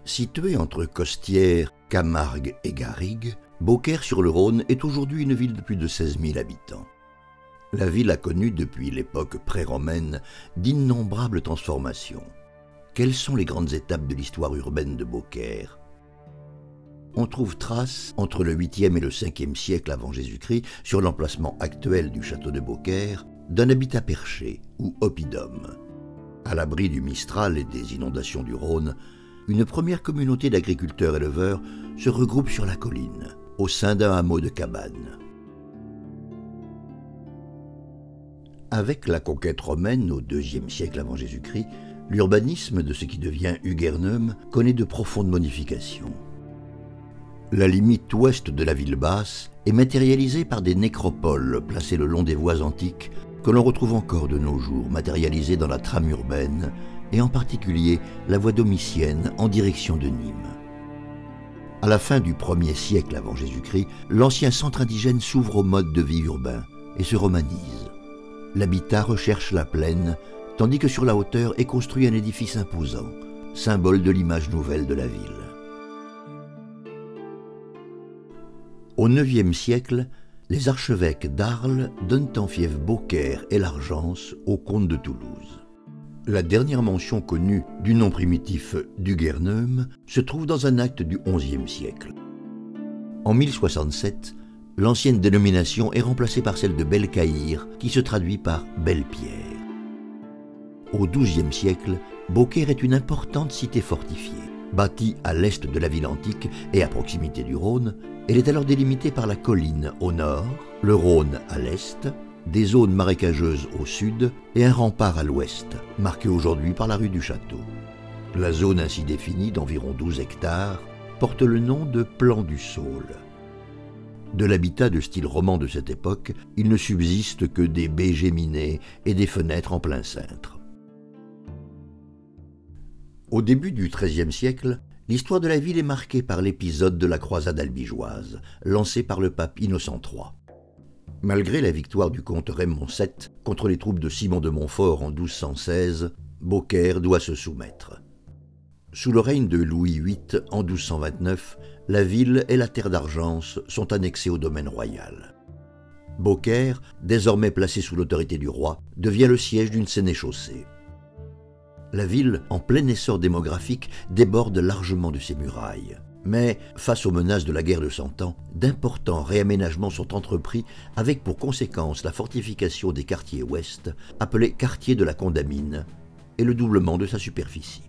Située entre Costières, Camargue et Garrigues, Beaucaire-sur-le-Rhône est aujourd'hui une ville de plus de 16 000 habitants. La ville a connu depuis l'époque pré-romaine d'innombrables transformations. Quelles sont les grandes étapes de l'histoire urbaine de Beaucaire? On trouve trace, entre le 8e et le 5e siècle avant Jésus-Christ, sur l'emplacement actuel du château de Beaucaire, d'un habitat perché, ou oppidum. À l'abri du Mistral et des inondations du Rhône, une première communauté d'agriculteurs-éleveurs se regroupe sur la colline, au sein d'un hameau de cabanes. Avec la conquête romaine au IIe siècle avant Jésus-Christ, l'urbanisme de ce qui devient Hugernum connaît de profondes modifications. La limite ouest de la ville basse est matérialisée par des nécropoles placées le long des voies antiques que l'on retrouve encore de nos jours, matérialisées dans la trame urbaine et en particulier la voie domitienne en direction de Nîmes. À la fin du 1er siècle avant Jésus-Christ, l'ancien centre indigène s'ouvre au mode de vie urbain et se romanise. L'habitat recherche la plaine, tandis que sur la hauteur est construit un édifice imposant, symbole de l'image nouvelle de la ville. Au IXe siècle, les archevêques d'Arles donnent en fief Beaucaire et l'Argence aux comtes de Toulouse. La dernière mention connue du nom primitif d'Hugernum se trouve dans un acte du XIe siècle. En 1067, l'ancienne dénomination est remplacée par celle de Belcaïr, qui se traduit par Belle-Pierre. Au XIIe siècle, Beaucaire est une importante cité fortifiée. Bâtie à l'est de la ville antique et à proximité du Rhône, elle est alors délimitée par la colline au nord, le Rhône à l'est, des zones marécageuses au sud et un rempart à l'ouest, marqué aujourd'hui par la rue du Château. La zone ainsi définie, d'environ 12 hectares, porte le nom de Plan du Saule. De l'habitat de style roman de cette époque, il ne subsiste que des baies géminées et des fenêtres en plein cintre. Au début du XIIIe siècle, l'histoire de la ville est marquée par l'épisode de la croisade albigeoise, lancée par le pape Innocent III. Malgré la victoire du comte Raymond VII contre les troupes de Simon de Montfort en 1216, Beaucaire doit se soumettre. Sous le règne de Louis VIII en 1229, la ville et la terre d'Argence sont annexées au domaine royal. Beaucaire, désormais placée sous l'autorité du roi, devient le siège d'une sénéchaussée. La ville, en plein essor démographique, déborde largement de ses murailles. Mais, face aux menaces de la guerre de Cent Ans, d'importants réaménagements sont entrepris avec pour conséquence la fortification des quartiers ouest, appelés quartiers de la Condamine, et le doublement de sa superficie.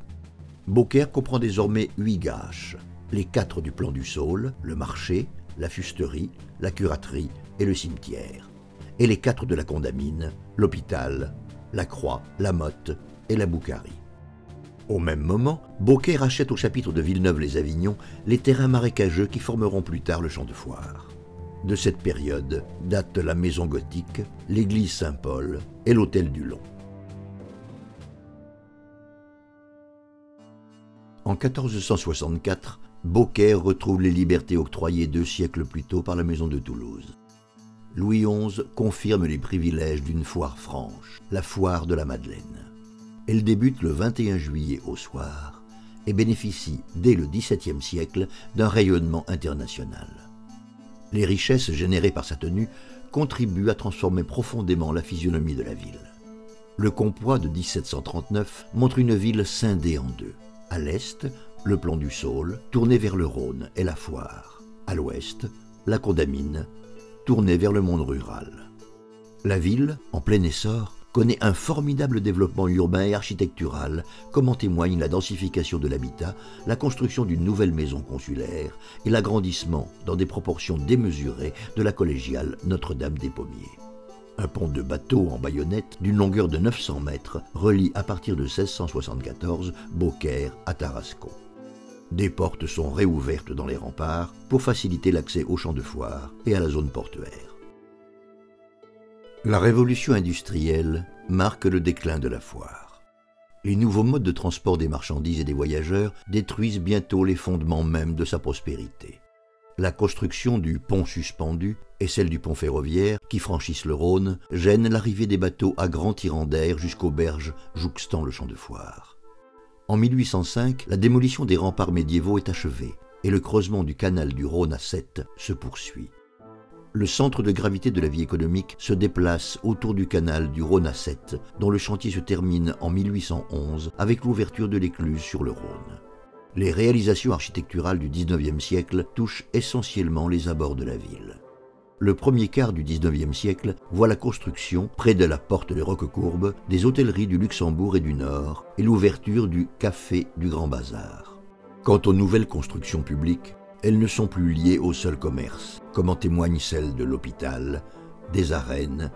Beaucaire comprend désormais 8 gâches, les 4 du Plan du Saule, le marché, la fusterie, la curaterie et le cimetière, et les 4 de la Condamine, l'hôpital, la croix, la motte et la boucarie. Au même moment, Beaucaire achète au chapitre de Villeneuve-les-Avignon les terrains marécageux qui formeront plus tard le champ de foire. De cette période datent la maison gothique, l'église Saint-Paul et l'hôtel du Long. En 1464, Beaucaire retrouve les libertés octroyées 2 siècles plus tôt par la maison de Toulouse. Louis XI confirme les privilèges d'une foire franche, la foire de la Madeleine. Elle débute le 21 juillet au soir et bénéficie dès le XVIIe siècle d'un rayonnement international. Les richesses générées par sa tenue contribuent à transformer profondément la physionomie de la ville. Le Compois de 1739 montre une ville scindée en deux. À l'est, le Plan du Saule, tourné vers le Rhône et la foire. À l'ouest, la Condamine, tournée vers le monde rural. La ville, en plein essor, connaît un formidable développement urbain et architectural, comme en témoigne la densification de l'habitat, la construction d'une nouvelle maison consulaire et l'agrandissement, dans des proportions démesurées, de la collégiale Notre-Dame des Pommiers. Un pont de bateau en baïonnette d'une longueur de 900 mètres relie à partir de 1674 Beaucaire à Tarascon. Des portes sont réouvertes dans les remparts pour faciliter l'accès aux champs de foire et à la zone portuaire. La révolution industrielle marque le déclin de la foire. Les nouveaux modes de transport des marchandises et des voyageurs détruisent bientôt les fondements mêmes de sa prospérité. La construction du pont suspendu et celle du pont ferroviaire, qui franchissent le Rhône, gênent l'arrivée des bateaux à grand tirant d'air jusqu'aux berges jouxtant le champ de foire. En 1805, la démolition des remparts médiévaux est achevée et le creusement du canal du Rhône à Sète se poursuit. Le centre de gravité de la vie économique se déplace autour du canal du Rhône à Sète, dont le chantier se termine en 1811 avec l'ouverture de l'écluse sur le Rhône. Les réalisations architecturales du XIXe siècle touchent essentiellement les abords de la ville. Le premier quart du XIXe siècle voit la construction, près de la porte de Roquecourbe, des hôtelleries du Luxembourg et du Nord et l'ouverture du Café du Grand Bazar. Quant aux nouvelles constructions publiques, elles ne sont plus liées au seul commerce, comme en témoignent celles de l'hôpital, des arènes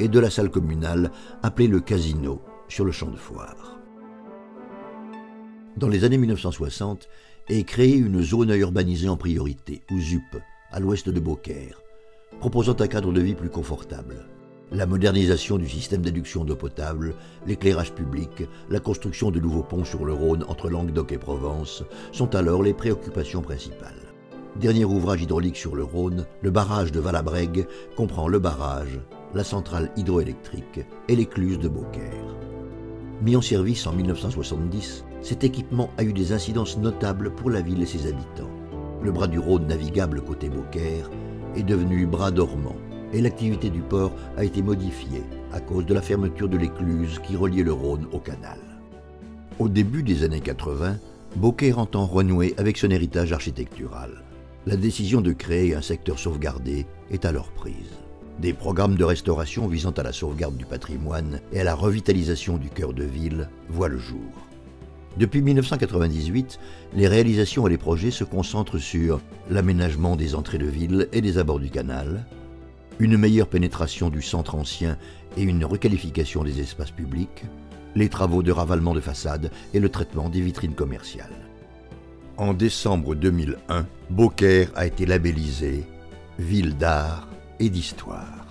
et de la salle communale appelée le Casino sur le champ de foire. Dans les années 1960 est créée une zone à urbaniser en priorité, ou ZUP, à l'ouest de Beaucaire, proposant un cadre de vie plus confortable. La modernisation du système d'adduction d'eau potable, l'éclairage public, la construction de nouveaux ponts sur le Rhône entre Languedoc et Provence sont alors les préoccupations principales. Dernier ouvrage hydraulique sur le Rhône, le barrage de Valabrègue comprend le barrage, la centrale hydroélectrique et l'écluse de Beaucaire. Mis en service en 1970, cet équipement a eu des incidences notables pour la ville et ses habitants. Le bras du Rhône navigable côté Beaucaire est devenu bras dormant et l'activité du port a été modifiée à cause de la fermeture de l'écluse qui reliait le Rhône au canal. Au début des années 80, Beaucaire entend renouer avec son héritage architectural. La décision de créer un secteur sauvegardé est alors prise. Des programmes de restauration visant à la sauvegarde du patrimoine et à la revitalisation du cœur de ville voient le jour. Depuis 1998, les réalisations et les projets se concentrent sur l'aménagement des entrées de ville et des abords du canal, une meilleure pénétration du centre ancien et une requalification des espaces publics, les travaux de ravalement de façade et le traitement des vitrines commerciales. En décembre 2001, Beaucaire a été labellisée Ville d'art et d'histoire.